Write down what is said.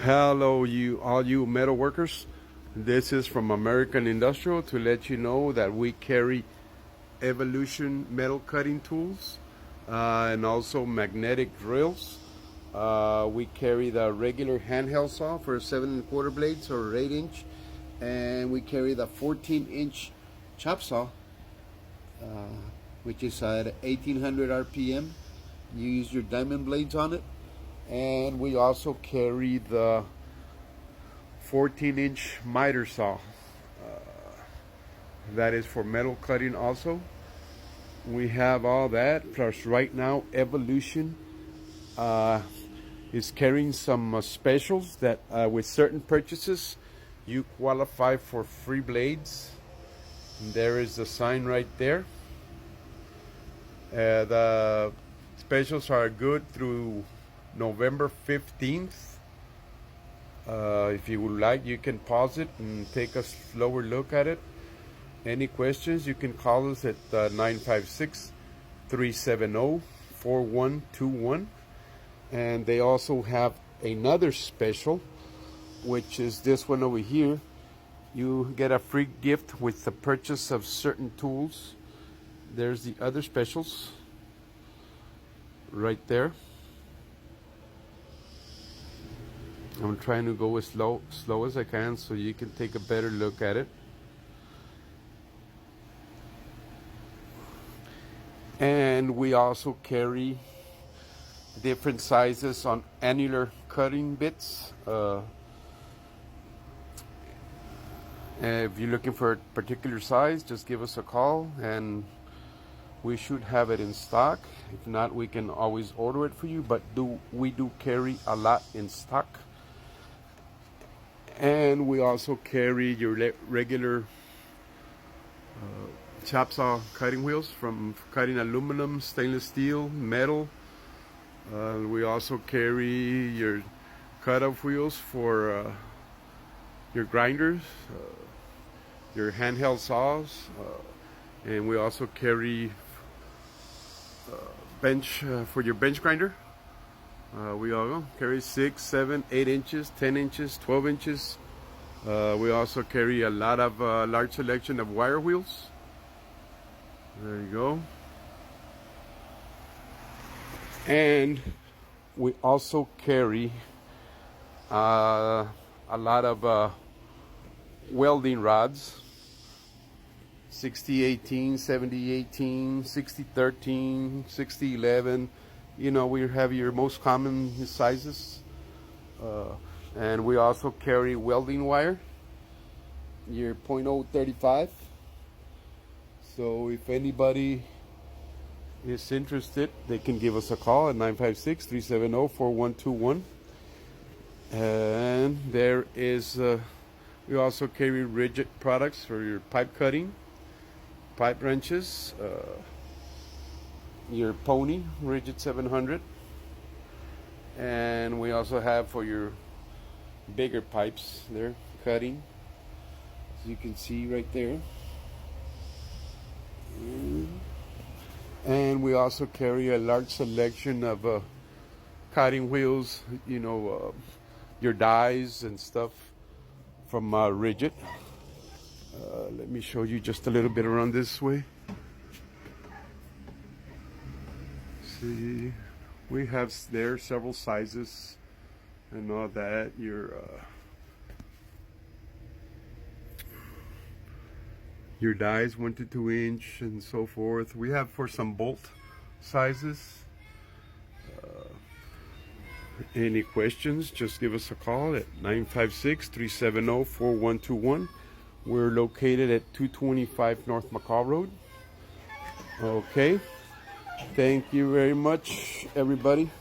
Hello, all you metal workers. This is from American Industrial to let you know that we carry Evolution metal cutting tools and also magnetic drills. We carry the regular handheld saw for 7¼ blades or 8-inch, and we carry the 14-inch chop saw, which is at 1800 RPM. You use your diamond blades on it. And we also carry the 14-inch miter saw. That is for metal cutting also. We have all that. Plus right now Evolution is carrying some specials that with certain purchases you qualify for free blades. And there is the sign right there. The specials are good through November 15th. If you would like, you can pause it and take a slower look at it. Any questions, you can call us at 956-370-4121. And they also have another special, which is this one over here. You get a free gift with the purchase of certain tools. There's the other specials right there. I'm trying to go as slow as I can so you can take a better look at it. And we also carry different sizes on annular cutting bits. If you're looking for a particular size, just give us a call and we should have it in stock. If not, we can always order it for you, but we do carry a lot in stock. And we also carry your regular chop saw cutting wheels from cutting aluminum, stainless steel, metal. We also carry your cut-off wheels for your grinders, your handheld saws, and we also carry bench for your bench grinder. We all carry 6, 7, 8 inches, 10 inches, 12 inches. We also carry a lot of large selection of wire wheels. There you go. And we also carry a lot of welding rods. 60-18, 70-18, 60-13, 60-11. You know, we have your most common sizes. And we also carry welding wire, your .035. So if anybody is interested, they can give us a call at 956-370-4121. And there is, we also carry rigid products for your pipe cutting, pipe wrenches, your Pony Rigid 700, and we also have for your bigger pipes there cutting, as you can see right there. And we also carry a large selection of cutting wheels, you know, your dies and stuff from Rigid. Let me show you just a little bit around this way. See, we have there several sizes and all that. Your dies 1 to 2 inch and so forth. We have for some bolt sizes. Any questions, just give us a call at 956-370-4121. We're located at 225 North McCall Road. Okay. Thank you very much, everybody.